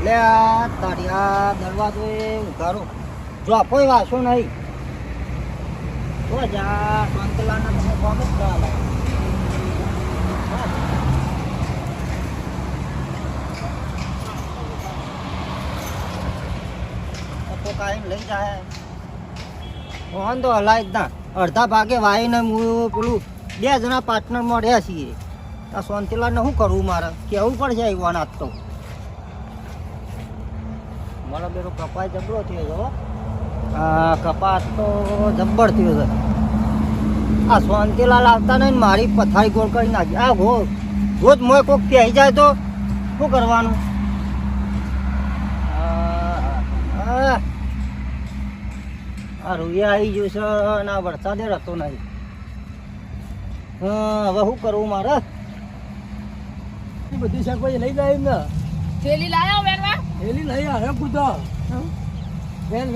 લે આ તારી આ દરવાજો એ ઉઘારો જો કોઈ વાસો નહીં તો જા સંતલાના તમે કોમ જ ચાલે તો કાઈ લઈ જાય ફોન તો હલાય જ ના અડધા ભાગે વાઈને હું પેલું 2 જણા પાર્ટનરમાં રહ્યા છીએ આ શાંતિલાલને શું કરવું મારે કેવું પડશે આવ્યો નાત તો મારો બેરો કપાય જબરો થયો છે આ કપાસ તો જબ્બર થયો છે આ શાંતિલાલ આવતા નહીં મારી પથારી ગોળ કરી નાખી આ રોજ મોય કોક પહેરી જાય તો શું કરવાનું આ રૂયા આવી ગયું છે અને આ વરસાદે રહેતો નહીં હવે શું કરવું મારે બધી શાકભાજી લઈ જાય ને થેલી લાયા વેરવા થેલી લઈ આવે કૂદો વેન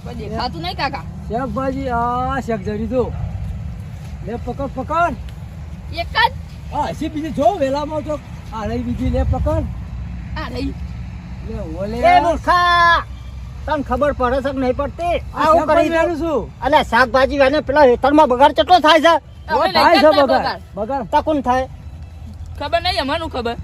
કોઈ દેખાતું નહીં કાકા શાકભાજી આ શાકભાજી તો લે પકડ એક જ હા હસી બીજી જો વેલામાં તો આ રહી બીજી લે પકડ આ રહી લે ઓલે એ મૂર્ખા તને ખબર પડે છે કે નહીં પડતી આવું કરી રહ્યું છું અલે શાકભાજી વેને પેલા હેતરમાં બગાડ કેટલો થાય છે થાય છે બગાડ તકુન થાય ખબર નહીં અમારું ખબર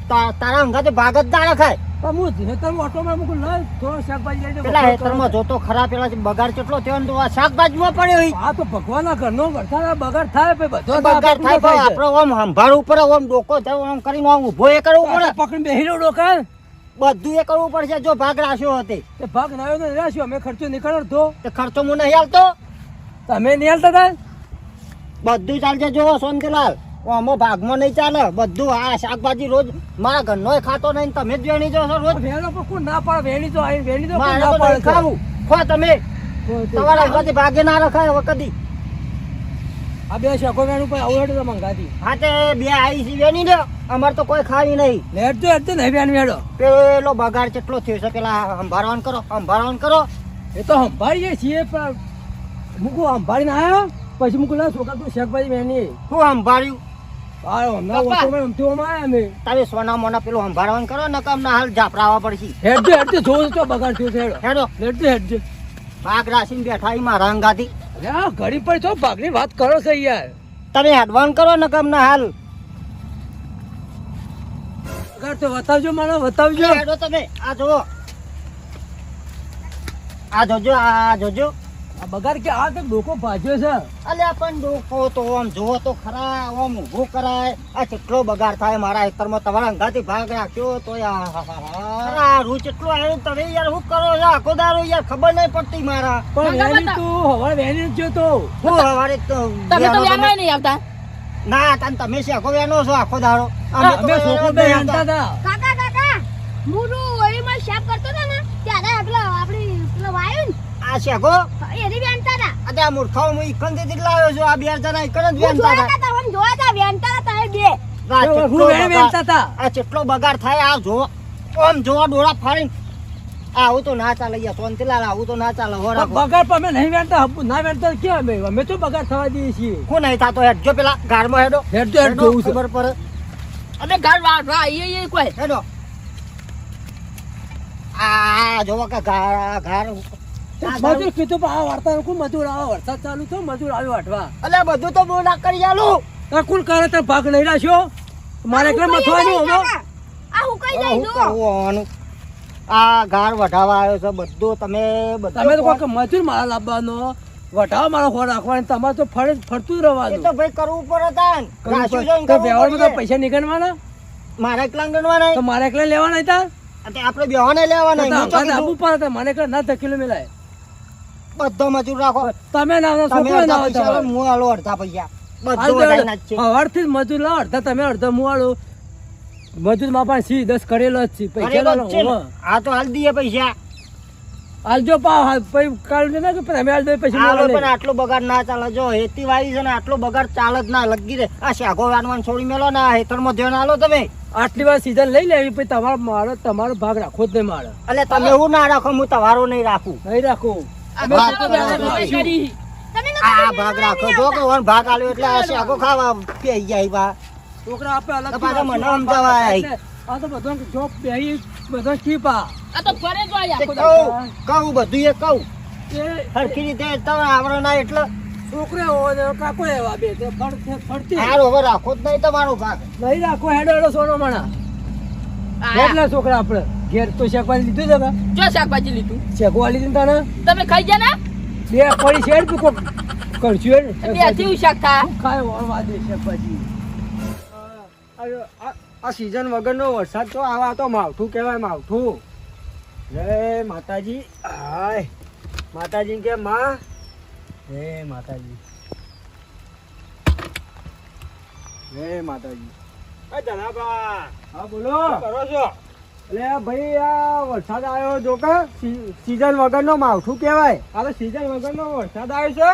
તારા અંગાતે ભાગ જ ના રખાય હું હેતરમાં ઓટોમાં મૂકું લઈ થોડો શાકભાજી લઈ પેલા હેતરમાં જોતો ખરા પેલા બગાડ કેટલો થયો ને તો આ શાકભાજીમાં પડ્યો આ તો ભગવાનના ઘરનો વરસાદ બગાડ થાય બધો બગાડ થાય આપણે ઓમ સંભાળવું પડે ઓમ ડોકો થાય ઓમ કરીને ઓમ ઊભો એ કરવું પડે પકડી બેહીનો ડોકા બધું એ કરવું પડશે જો ભાગ રાખ્યો હતી તે ભાગ નાયો ને રાખ્યો અમે ખર્ચો નીકળતો તે ખર્ચો હું નહીં હાલતો તમે નહીં હાલતા તા બધું ચાલશે જો સોનતીલાલ આમો ભાગમાં નહીં ચાલે બધું આ શાકભાજી રોજ મારા ઘરનો ખાતો નહીં તમે જ વેણી જો રોજ વેણો કોણ ના પાડે વેણી તો આવી વેણી તો ના પાડે ખાવું ખો તમે તમારા અંગાથી ભાગે ના રખાય હવે કદી આ બે શાકો વેણું પર આવડે તો મંગાતી હા તે બે આવી છે વેણી દે અમાર તો કોઈ ખાવી નહીં લેટ તો નહીં વેણ વેડો પેલો બગાડ કેટલો થયો છે પેલા સંભાળવાનું કરો એ તો સંભાળીએ છીએ પણ મૂકું સંભાળીને આવ્યો પછી મૂકું ના છોકરા તું શાકભાજી વેણી શું સંભાળ્યું તમે સોના મોના પેલું સંભાળવાનું કરો ને અમને હાલ જાપરાવા પડશે હેડજો જોઉં તો બગાડ થયો હેડો ભાગ રાશીને બેઠા મારા અંગાથી ઘડી પર છો ભાગની વાત કરો છો યાર તમે હેડવાન કરો ને અમને હાલ બતાવજો મને બતાવજો હેડો તમે આ જોવો આ જોજો આ બગાડ કે આ તો ડોકો ભાજ્યો છે અલ્યા પણ ડોકો તો આમ જોવો તો ખરા આમ ઊભું કરાય આ કેટલો બગાડ થાય મારા ખેતરમાં તમારા અંગાથી ભાગ રાખ્યો તો યાર રૂ કેટલો આવ્યો તમે યાર શું કરો છો આખો દારો યાર ખબર નહીં પડતી મારા પણ વેણી તું હવારે વેણી જ તો હું હવારે તો તમે તો વેણવા નહીં આવતા ના તમે શેકો વેનો છો આખો દારો અમે શોકો બે આંતા હતા કાકા મુરુ ઓઈમાં શાપ કરતો હતો ને ત્યારે આપણી પેલો વાયો ને આ શેકો એની વેણતા હતા અરે આ મૂર્ખાઓ હું ઈકન થી લાવ્યો છું આ બે જણા ઈકન જ વેણતા હતા હું જોયા હતા વેણતા હતા એ બે આ કેટલો બગાડ થાય આ જો ઓમ જોવા ડોળા ફાડીને આવું તો ના ચાલે યાર સોનતીલાલ આવું તો ના ચાલે બગાડ પર અમે નહીં વેણતા ના વેણતા કે અમે તો બગાડ થવા દઈએ છીએ કોણ નહીં થાતો હેડજો પેલા ગારમાં હેડો જોવું ખબર પડે અમે ઘર વાળવા આઈએ કોઈ હેડો આ જોવો કે ઘર મજૂર કીધું આ વાર્તા મજૂર આવે વરસાદ ચાલુ તો મજૂર આવ્યો વાટવા અલે બધું તો બહુ ના કરી આલું કુલ કરે તો ભાગ લઈ રાખ્યો મારે એકલા મથવાનું આ હું કઈ જાય જો આ ગાર વઢાવા આવ્યો છે બધું તમે તો કોઈ મજૂર મારા લાવવાનો વઢાવા મારો ખોર રાખવાનો તમારે તો ફરતું રહેવાનું તો ભાઈ કરવું પડે વ્યવહારમાં પૈસા નીકળવાના મારે એકલા ગણવાના તો મારે એકલા લેવાના હતા આપણે બેવાને લેવાના આપવું પડે મને એકલા ના ધકેલો મેલાય બધો મજૂર રાખો તમે ના હું આલો અડધા પૈસા હવારથી જ મજૂર લાવો અડધા તમે અડધા હું આલો મજૂર માં પણ 10 કરેલો જ છે પૈસા હા તો હાલ દઈએ પૈસા હાલજો કાલ ને કે તમે હાલ દે પૈસા પણ આટલો બગાડ ના ચાલે જો હેતી વાળી છે ને આટલો બગાડ ચાલે જ ના લગી રે આ શાકો વાનવાન છોડી મેલો ને હેતરમાં ધ્યાન આલો તમે આટલી વાર સીઝન લઈ લેવી પછી તમારો ભાગ રાખો જ નહીં મારે એટલે તમે હું ના રાખો હું તમારો નહીં રાખું આ ભાગ રાખો જો કે ભાગ આલ્યો એટલે આ શાકો ખાવા પી જાય છોકરા આપણે અલગ તો પાછા મને સમજાવાય. એટલે આ તો બધો જોબ બેહી બધો ચીપા આ તો ફરે જ હોય તે આખો દાડો. કહું બધું એ કહું એ સરખી રીતે તમે આવડે ના એટલે છોકરા હોય ને કાકો એવા બે તે ફરતી હારો હવે રાખો જ નહીં તમારો ભાગ. નહીં રાખો હેડો સોનો મણા આ કેટલા છોકરા આપણે ઘેર તો શાકભાજી લીધું છે કે જો શાકભાજી લીધું શેકવા લીધી ને તને તમે ખાઈ ગયા ને બે પડી છે તું કોક કરશું બે થી શાક થા ખાય વળવા દે શાકભાજી આ સીઝન વગરનો વરસાદ તો આવા તો માવઠું કહેવાય માવઠું. જય માતાજી. હાય માતાજી કે માં જય માતાજી જય માતાજી. જનાબા હા બોલો. કરો છો? એટલે ભાઈ આ વરસાદ આવ્યો જો કે સીઝન વગરનો માવઠું કહેવાય. આ તો સીઝન વગરનો વરસાદ આવ્યો છે.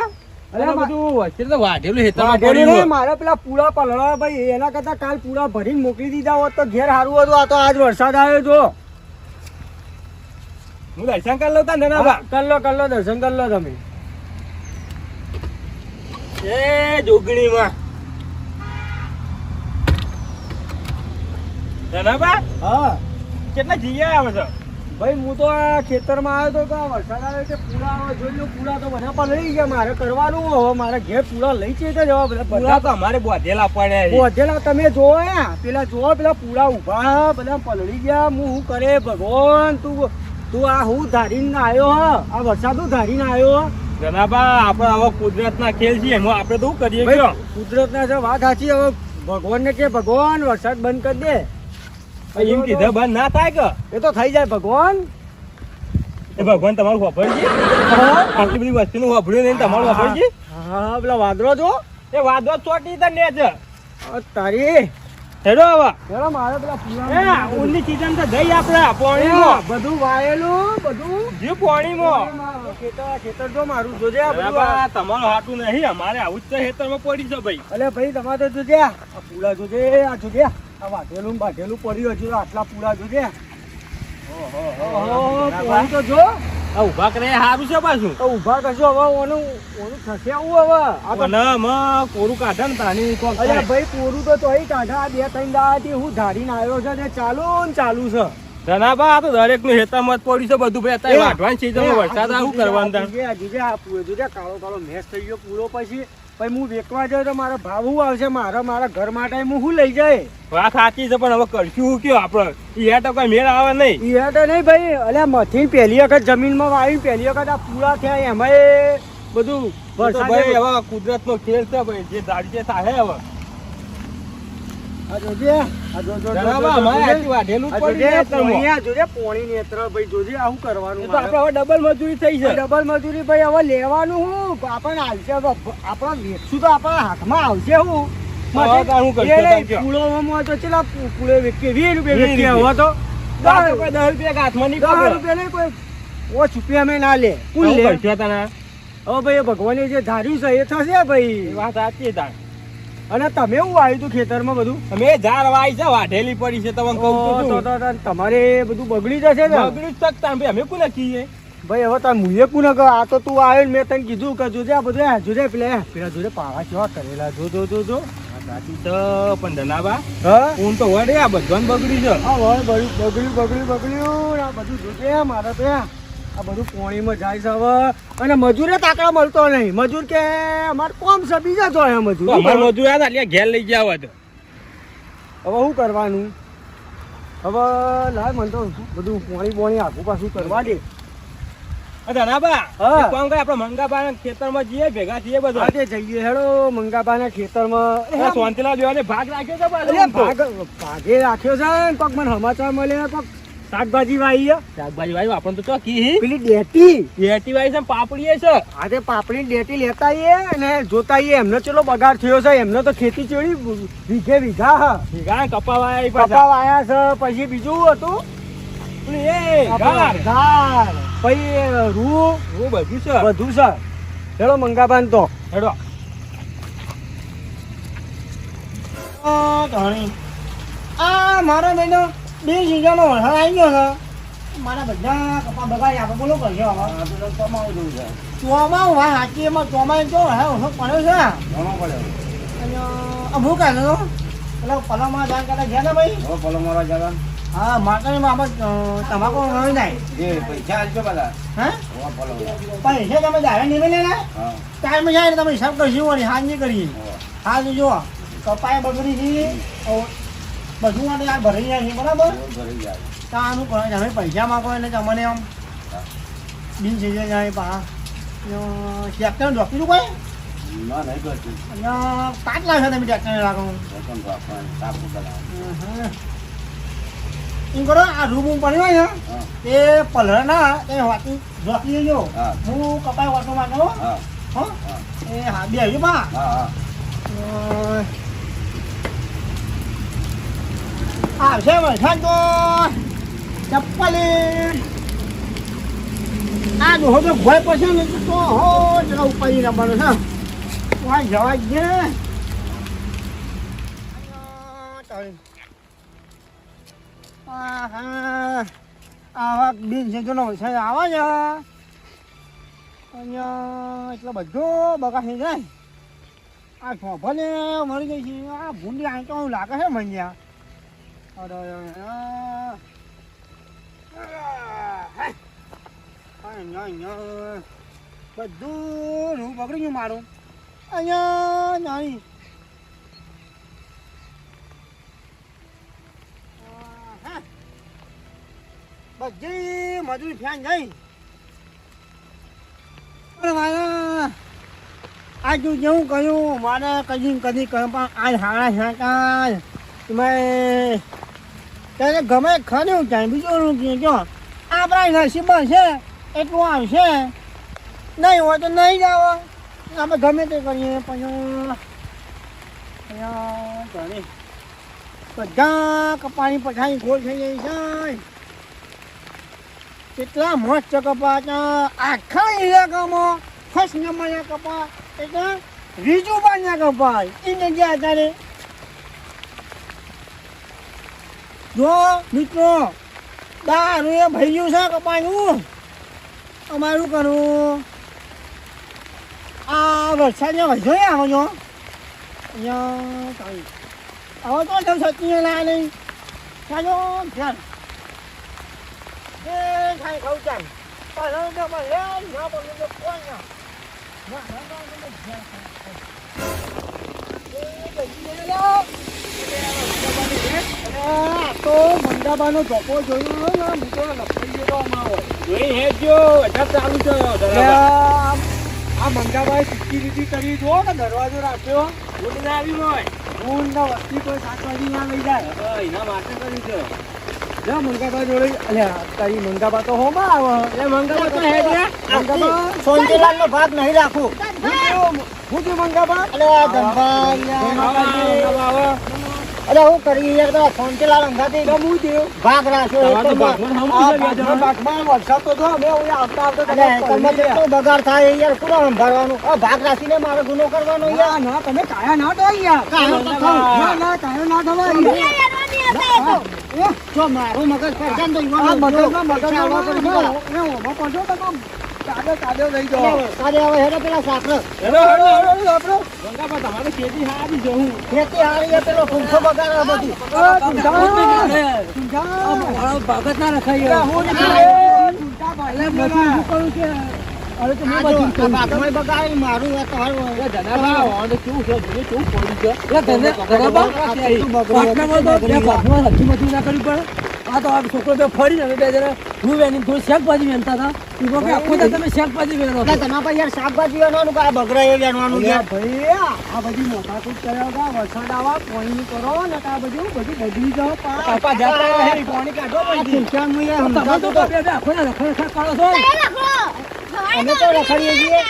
અરે બધું વચ્ચે તો વાઢેલું હેતરમાં વાઢેલું પડ્યું નહીં, મારે પેલા પૂળા પલળવા ભાઈ એના કરતા કાલ પૂળા ભરીને મોકલી દીધા હોત તો ઘેર સારું હતું. આ તો આજ વરસાદ આવ્યો જો. હું દર્શન કરી લઉં તા જનાબા. કર લો દર્શન કર લો તમે. એ જોગણીમાં જનાબા હા કેટલા જીયા આવે છે? ભાઈ હું તો આ ખેતરમાં આવ્યો તો કે આ વરસાદ આવ્યો કે પૂળા આવે જોઈ લો. પૂળા તો બધા પલળી ગયા. મારે કરવાનું હવે મારે ઘેર પૂળા લઈ છે જવા બધા પૂરા તો અમારે બોધેલા પડ્યા છે. બોધેલા તમે જોવો હે પેલા જોવો પેલા પૂળા ઉભા બધા પલળી ગયા. હું કરે ભગવાન તું તું આ હું ધારીને આવ્યો હ આ વરસાદ હું ધારીને આવ્યો. જનાબા આપણે હવે કુદરતના ખેલ છે એમાં આપણે તો શું કરીએ ભાઈ, કયો? કુદરતના છે વાત સાચી. હવે ભગવાનને કે ભગવાન વરસાદ બંધ કરી દે. એમ કીધા બંધ ના થાય કે એ તો થઈ જાય ભગવાન. એ ભગવાન તમારું વાપરજી. આટલી બધી વસ્તુનું વાપર્યું નહીં તમારું વાપરજી. હા પેલા વાદળો જો એ વાદળો ચોટી તને છે આ તારી હેડો હવે પેલા મારે પેલા એ પૂળા ઊનની સીઝન તો ગઈ આપણે પાણીમાં બધું વાયેલું બધું જે પાણીમાં ખેતર જો મારું જોજે આ બધું જનાબા, તમારું હાટું નહીં અમારે આવું જ છે ખેતરમાં પડી છે ભાઈ. અલે ભાઈ તમારે તો જોજે આ પૂળા જોજે આ જોજે આ વાઢેલું બાઢેલું પડ્યું હજુ તો આટલા પૂળા જોજે. ઓહો, પોણી તો જો આ ઊભા કરે એ સારું છે પાછું. તો ઊભા કરશો હવે ઓનું થશે આવું હવે આ તો અને માં કોરું કાઢે ને તાની કોક અરે થાય. ભાઈ પૂરું તો તોય કાઢા આ 2-3 દાડાથી હું ધારીને આવ્યો છે ને ચાલુ ને ચાલુ છે. જનાબા, આ તો દરેકનું ખેતરમાં જ પડ્યું છે બધું ભાઈ. અત્યારે વાઢવાની સીઝનમાં વરસાદ આવું કરવાનું તાણ. જોજે કાળો કાળો મેસ થઈ ગયો પૂરો. પછી હું વેચવા જાઉં તો મારા ભાવ શું આવશે? મારા ઘર માટે હું શું લઈ જાય? વાત સાચી છે પણ હવે કરશું શું કયો આપણે? ઈ તો કઈ મેળ આવે નહીં. એ તો નહીં ભાઈ. અલ્યા મથી પહેલી વખત જમીનમાં વાવી પહેલી વખત આ પૂરા થયા એમાં બધું તો ભાઈ વરસાદ હવે કુદરતનો ખેલ છે ભાઈ. જે દાડી છે થાય હવે. આ જોજે આ જનાબા, અમારે આટલું વાઢેલું જ પડ્યું છે ખેતરમાં. જોજે પોણી નેત્ર ભાઈ જોજે આવું કરવાનું. એ તો આપણે હવે ડબલ મજૂરી થઈ છે. ડબલ મજૂરી ભાઈ હવે લેવાનું હું આપણને આવશે આપણા વેચશું તો આપણા હાથમાં આવશે હું હવે તાર હું કરશું તાર કયો? પૂળોમાં તો ચેલા પૂળે વેચીએ 20 રૂપિયા વેચીએ. 20 હવે તો આ તો કોઈ 10 રૂપિયા હાથમાં નહીં 10 પકડે. રૂપિયા નહીં કોઈ ઓછ રૂપિયા અમે ના લે. કોણ આવું લે? કરશું તારે? હવે ભાઈ એ ભગવાને જે ધાર્યું છે એ થશે એ ભાઈ. વાત સાચી તાર. અને તમે એવું આવ્યું તું ખેતરમાં બધું? અમે ઝાડ વાઈ છે, વાઢેલી પડી છે તમને કહું તો તો શું? તમારે બધું બગડી જશે ને બગડી જ શકતા ભાઈ. અમે કોને કહીએ? ભાઈ હવે તાર મુએ કોને કહો? આ તો તું આવ્યો ને મેં તને કીધું કે જોજે આ બધું આ જોજે પેલા જોજે પાવા કેવા કરેલા જો વાત સાચી છે પણ જનાબા, હા ઊન તો વળે આ બધાને બગડી છે. આ વળ બગડ્યું આ બધું જોજે. મારે તો આ બધું પોણીમાં જાય છે હવે. અને મજૂરે તાકડા મળતો નહીં. મજૂર કે અમારે કોમ છે બીજા જો હે તો મજૂર. અમારે મજૂર આવ્યા એટલે ઘેર લઈ ગયા હોત. હવે શું કરવાનું? હવે લાય મને તો બધું પોણી આખું પાછું કરવા દે. જનાબા, હા. એક કામ કરે, આપણે મંગાબા ખેતરમાં જઈએ, ભેગા થઈએ બધા. આજે જઈએ હેડો મંગાબાના ખેતરમાં. સોનતીલા દેવાને ભાગ રાખ્યો છે પાછો. અરે ભાગે રાખ્યો છે ને કોક મને સમાચાર મળ્યા કોક શાકભાજી વાવી છે. શાકભાજી વાવી આપણને તો ચોકી પેલી ડેટી એટી વાવી છે ને પાપડીએ છે. આજે પાપડી ડેટી લેતા આવીએ અને જોતા આવીએ. એમનો ચેલો બગાડ થયો છે. એમનો તો ખેતી ચેડી વીઘા હા ભેગા કપા વાયા કપા વાયા છે. પછી બીજું હતું ગાર. પછી રૂ બધું છે. બધું છે. હેડો મંગાબાન તો હેડો. આ મારા બેનો 2 સીઝનો વરસાદ આવી ગયો છે. મારા બધા કપા બગાડી આપણે બોલો કરજો હવે. ચોમાવું હા સાચી એમાં ચોમાઈ જો હે ઓછો પડ્યો છે. અને અમુક કાઢો પેલા પલામાં જાણ કરતા ગયા ને ભાઈ હવે પલો મારવા જવાનું હા માટે તમાકુ હોય નહીં જે પૈસા આપજો બધા હા હવે પલો પૈસા તમે ડાયરેક્ટ નહીં લેલા હા ટાઈમ જાય ને તમે હિસાબ કરશો વળી હાથ નહીં કરીએ હવે હા તો જો કપાય બગડી છે બધું માટે આ ભરાઈ જાય છે બરાબર ભરી જાય તો આનું કરો તમે પૈસા માગો એટલે તમને આમ બિન છે જાય પા ટ્રેક્ટર ડોક્ટરું કોઈ ના નહીં કરતું અને 5 લાખ તમે ટ્રેક્ટર લાગો રકમ રાખવાની સાપુ કરાવવાનું એમ કરો આ રૂમ પડ્યો હોય ને હા એ પલર ના એ વાતી જોકી લેજો હા. હું કપાય વાટો માંગો હા હો હા એ હા બે આવ્યો બા હા હા આવશે વરસાદ તો ચપ્પલ આ જો તો ભય પછી ને તો હો જરા ઉપાડી લાવવાનો છે વાય જવા જ આવા બિન છે જોનો વરસાદ આવે છે અહીંયા એટલે બધું બગાડ થઈ જાય આ ભલે મળી ગઈ છે આ ભૂંડી આ તો લાગે છે મંજ્યા અરે બધું હું પકડી ગયું મારું અહીંયા નાની બધી મજૂરી ફેન જઈ આ તું જેવું કહ્યું મારે કદી કદી કહ્યું પણ આજ હાડા શાકા મેં ત્યારે ગમે ખર્યું ત્યાં બીજું કે જો આપણા નસીબ છે એટલું આવશે નહીં હોય તો નહીં જ આવે આપણે ગમે તે કરીએ પણ બધા કપાની પછાડી ગોળ થઈ જાય છે કેટલા મસ્ત કપા આખા ઇલાકામાં ફર્સ્ટ નંબરના કપા એટલે રીજુબાના કપાય એને ગયા ત્યારે જો મિત્રો દારૂ એ ભર્યું છે કપાનું અમારું કરવું આ વરસાદને વધો આવો છો અહીંયા આવો તો તમે સચી લાયા નહીં ચાલો ધ્યાન એ ખાઈ ખાઉં ચાલ પણ ના બોલે તો કોઈ ના તો મંડાબાનો ધોકો જોયો ને મૂકો લપસી ગયો અમારો જોઈ હેજો અઢાર ચાલુ છે આ મંગાભાઈ સિક્યુરિટી કરી જો ને દરવાજો રાખ્યો ભૂલ ના આવી હોય ફૂલ ને વસ્તી કોઈ શાકભાજી ના લઈ જાય એના માટે કર્યું છે જા મંગાભાઈ જોડે અલ્યા તારી મંગાબા તો હોમાં આવે એટલે મંગાબા તો હે મંગાબા સોનજીલાલ નો ભાગ નહીં રાખું હું જો મંગાબા અલે ધનભાઈ અરે હું કરી યાર તો સોનજીલાલ અંગાથી ગમું દે ભાગ રાખ્યો ભાગમાં વરસાદ તો જો અમે આવતા તમે કેટલો બગાડ થાય યાર પૂરો સંભાળવાનું ભાગ રાખીને મારે ગુનો કરવાનો યાર ના તમે કાયા ના તો યાર કાયો ના થવાય જો મારું મગજ પડશે ને તો કાદો લઈ જાઓ કાદે હવે હેડો પેલા સાકર તમારે ખેતી હારી જવું ખેતી હારી પેલો ફૂંખો બગાડ બધું ભગત ના રખાય મારું છોકરો તો ફરી ને હું એની થોડી શાકભાજી વેનતા હતા આખો તમે શાકભાજી વેનો યાર શાકભાજી વેનવાનું આ બગડા વેનવાનું ભાઈ આ બધી મોટા કુટ કર્યા વરસાદ આવા પાણી કરો ને આ બધું બગડી જાઓ પાણી કાઢો આખો રખડ કરો છો અમે તો રખડીએ છીએ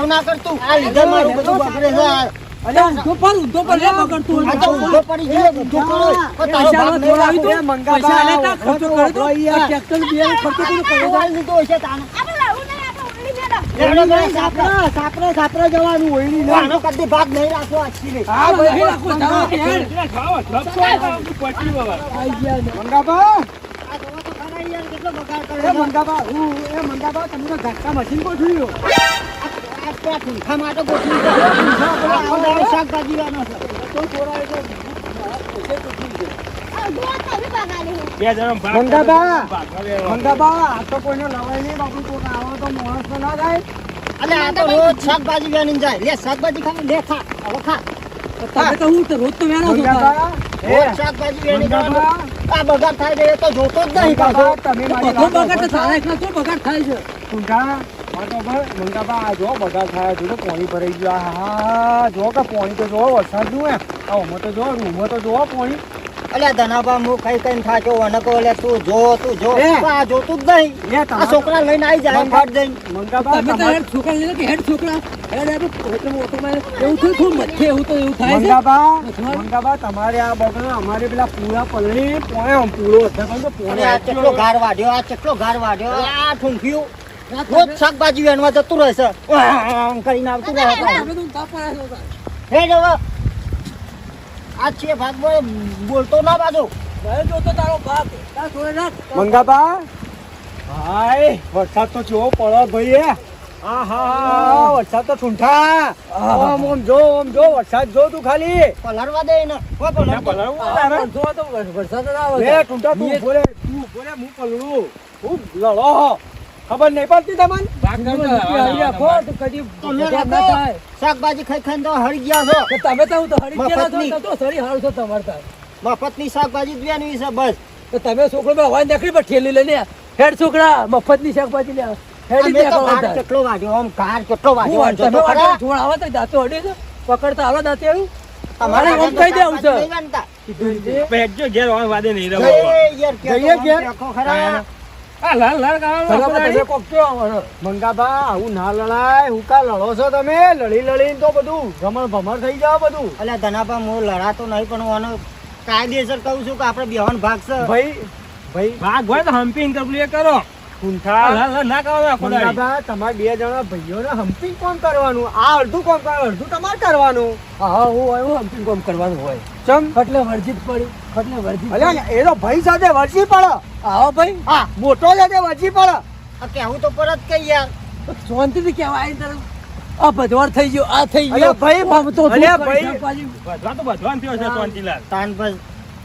ના કરતું આ લીધે મારું બધું બગડે છે લેવડો મારે સાપરે જવાનું હોય નહીં. આનો કદી ભાગ નહીં રાખવો આજથી નહીં. ખાવા, ધબ પટી બાબા. મંગાબા આ જોવો તો ખરા યાર કેટલો બગાડ કરે છે. મંગાબા તમે તો ઘાટકા મશીન ગોઠવ્યું. આ ઠૂંઠા માટે ગોઠવ્યું છે. આ શાકભાજી વાળો છે. તો ચોરાય તો આ દોત તમે બગાડી છે. બે જણા ભાગ મંગાબા. ભાગવા બેહવા. મંગાબા આ તો કોઈને લવાય નહીં બાપુ. કોક આવો તો માણસ તો ના થાય. અલે આ તો રોજ શાકભાજી વેણીને જાય. લે શાકભાજી ખાને લે ખા. હવે ખા. તમે તો હું તો રોજ તો વેણો છો મંગાબા રોજ શાકભાજી વેણી જવાનું. આ બગાડ થાય છે એ તો જોતો જ નહીં પાછો. તમે બધો બગાડ તો તારા એકલા તો બગાડ થાય છે મંગાબા આ જો બગાડ થાય જો પાણી ભરાઈ ગયું. હા જો કે પાણી તો જો વરસાદ નું આમાં તો જો રૂમમાં તો જો પાણી. અલ્યા ધનાબા હું કઈ કઈ થાક્યો વનકો. લે તું જો આ જોતું જ નહીં. આ છોકરા લઈને આવી જાય ફાટ જઈને. તમે તો હેડ છોકરા લઈને કે હેડ છોકરા હેડ હેડ ઓટોમાં એવું થયું થોડું મથે એવું તો એવું થાય છે મંગાબા તમારે આ બગલ અમારે પેલા પૂરા પલળી પોણે પૂરો આ ચકલો ઘાર વાઢ્યો. આ ચકલો ઘાર વાઢ્યો. આ ઠૂંઠ્યું રોજ શાકભાજી વેણવા જતું રહેશે. આમ કરીને આવતું રહે. તમે તો કાપા છો હે જવા આ છે ભાગમાં બોલતો ના બાજુ. ભાઈ જો તો તારો બાપ તાર જોડે રાખ મંગાબા હાય વરસાદ તો કેવો પડે ભાઈ. હા વરસાદ તો ઠૂંઠા. ઓમ જો વરસાદ જો તું ખાલી પલળવા દે ને. જો તો વરસાદ ના આવે લે ઠૂંઠા તું બોલે હું પલળું. હું લડો ખબર નહીં પડતી તમને. શાકભાજી ખાઈ ખાઈને તો હળી ગયા છો. તમે તો હું તો હરી ગયા મફતની. છો તો સરી હારું છો તમારે તાર મફતની શાકભાજી જ વેણવી છે બસ. તો તમે છોકરો માં હવા નીકળી પણ ઠેલી લઈને હેડ છોકરા મફતની શાકભાજી લે હેડી અમે તો દે ઘાટ કેટલો વાઢ્યો આમ ઘાટ કેટલો વાઢ્યો આમ તમે જોતો ખરા? જોડ આવા તો દાંતો અડી છે પકડતા આવા દાંતે આવ્યું તમારે આમ કહી દેવું છે. નહીં વાનતા. પેટજો ઘેર હોય વાદે નહીં રહો જઈએ યાર, ક્યાં જઈએ તો ઘેર. આખો ખરા. આ લાલ લાલ તમે કોક કયો અમારો મંગાબા આવું ના લડાય. હું કા લડો છો તમે? લડીને તો બધું રમણ ભમણ થઈ જાવ બધું. અલ્યા ધનાબા હું લડાતો નહીં પણ હું આનો કાયદેસર કહું છું કે આપણે બેહન ભાગ છે. ભાઈ ભાગ હોય તો હમ્પિંગ કરવું એ કરો. ઠૂંઠા લાલ લાલ ના કરો આખો દાડી. મંગાબા તમારે બે જણા ભાઈઓને હમ્પિંગ કોમ કરવાનું. આ અડધું કોમ કરવાનું અડધું તમારે કરવાનું. હા હું આવ્યો હમ્પિંગ કોમ કરવાનું હોય ચમ એટલે વર્જિત પડી એટલે વર્જિત અલ્યા એ તો ભાઈ સાથે વરસી પડે. આવો ભાઈ હા મોટો સાથે વરસી પડે. આ કેવું તો પરત કે યાર. શાંતિથી કહેવાય તરફ આ ભજવાર થઈ ગયો આ થઈ ગયો અલ્યા ભાઈ, આમ તો શું અલ્યા કરી ભાઈ. શાકભાજી? બધવા તો બધવાન થયો છે શાંતિલાલ. તાન બસ.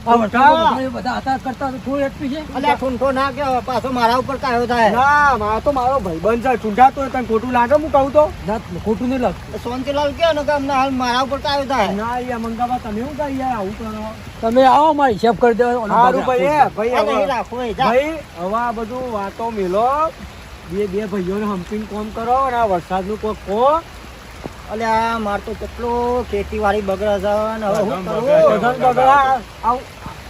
આ વરસાદમાં બધા હતા કરતા તો થોડું એટલું છે અલ્યા ઠૂંઠો ના કે પાછો મારા ઉપર કાયો થાય. ના મારો તો મારો ભાઈબંધ છે. ઠૂંઠા તો તને ખોટું લાગે હું કહું તો. ના ખોટું નહીં લાગતું શાંતિલાલ કે ને કે અમને હાલ મારા ઉપર કાયો થાય. ના યાર મંગાબા તમે શું કહી યાર આવું કરો. તમે આવો મારા હિસાબ કરી દેવાનો સારું ભાઈ ભાઈ હવે નહીં રાખો એ જા. ભાઈ હવે આ બધું વાતો મેલો. બે ભાઈઓને હમ્પિંગ કોમ કરો અને આ વરસાદનું કોઈ કહો. અલ્યા માર તો કેટલો ખેતીવાડી બગડે છે ને હવે શું કરું? બધાને બગડા.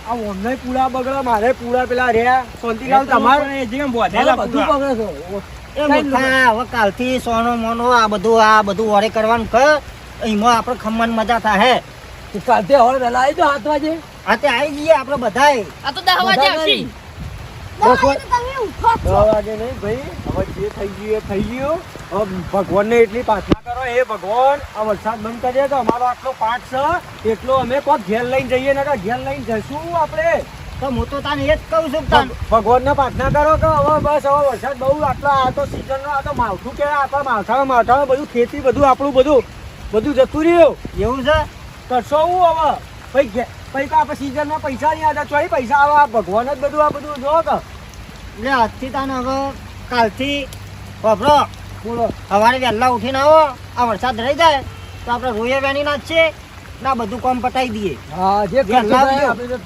આ ઓનલાઈન પૂરા બગડે મારે પૂરા પેલા રહ્યા. શાંતિલાલ તમારે એ જેમ બોધેલા બધું પૂરા. પકડે છે એ મૂર્ખા, હવે કાલથી સોનો મોનો આ બધું વરે કરવાનું કર. એમાં આપણે ખમણ મજા થાય. તો કાલથી હવે વહેલા આવી જાઓ 7 વાગે હા તે આવી જઈએ આપણે બધાય. આ તો 10 વાગે આવશે. દવા તો તમે ઉઠો જ 10 છો. વાગે નહીં ભાઈ. હવે જે થઈ ગયું એ થઈ ગયું. હવે ભગવાનને એટલી પ્રાર્થના કરો હે ભગવાન આ વરસાદ બંધ કરી દે તો અમારો આટલો પાઠ છે એટલો અમે કોક ઘેર લઈને જઈએ ને ઘેર લઈને જશું આપણે. તો હું તો તને એ જ કહું છું ભગવાનને પ્રાર્થના કરો કે હવે બસ હવે વરસાદ બહુ આટલો આ તો સીઝનનો આ તો માવઠું કે આપણા માવઠામાં બધું ખેતી બધું આપણું બધું જતું રહ્યું એવું છે. કરશો હું હવે પછી આપણે સીઝનમાં પૈસા નહીં આવતા ચોરી પૈસા આવે આ ભગવાન જ બધું આ બધું જો કે એટલે આજથી તાને હવે કાલથી વાપરો બોલો સવારે વહેલા ઉઠીને આવો. આ વરસાદ રહી જાય તો આપણે રોયે વેની નાખીએ ને આ બધું કામ પટાઈ દઈએ. હા જે વહેલા કરશું આવજો. આપણે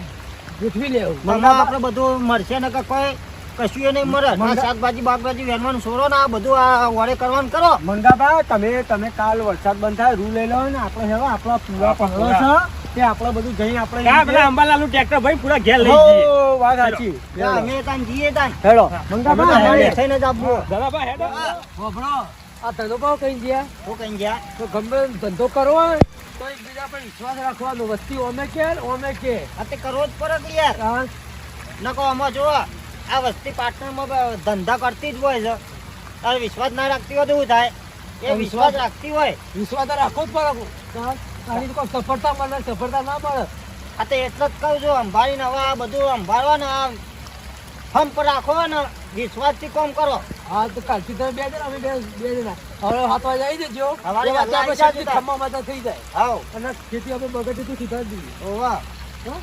ગોઠવી લેવું મતલબ આપણે બધું મળશે ને કે કોઈ કશું એ નહીં મળે. આ શાકભાજી બાકભાજી વેનવાનું છોડો ને આ બધું આ વડે કરવાનું કરો. મંગાબા તમે કાલ વરસાદ બંધ થાય રૂ લઈ લો ને આપણે હવે આપણા પૂરા પકડો છે તે આપણે બધું જઈ આપણે ક્યાં પેલા અંબાલાલનું ટ્રેક્ટર ભાઈ પૂરા ઘેર લઈ જઈએ. હો, વાત સાચી. અમે તાન જઈએ તાન. હેડો મંગાબા અમે તો હવે હેડે. થઈને જ આપવું. દાદાભાઈ હેડો. વાપરો આ ધંધો ભાવ કઈ ગયા હું કઈ ગયા તો ગમે એમ ધંધો કરવો હોય તો એકબીજા પર વિશ્વાસ રાખવાનો વસ્તી ઓમે કે આ તે કરવો જ પડે કે યાર. હા નકો આમાં જો આ વસ્તી પાર્ટનરમાં ધંધા કરતી જ હોય છે તારે વિશ્વાસ ના રાખતી હોય તો શું થાય એ વિશ્વાસ રાખતી હોય વિશ્વાસ તો રાખવો જ પડે આની તો કોઈ સફળતા મળે સફળતા ના મળે આ તો એટલે જ કહું છું સંભાળીને હવે આ બધું સંભાળવાનું આ હંપ રાખો ને વિશ્વાસથી કામ કરો હા તો કાલથી તમે બે જણા અમે બે જણા હવે 7 વાગે આવી જજો સવારે એ વાત વહેલા આપણે આવી જાજો શાંતિથી તાર. ખમ્મા માતા થઈ જાય આવો અને ખેતી આપણે બગડતી તો સુધારી દઈએ ઓવા હો?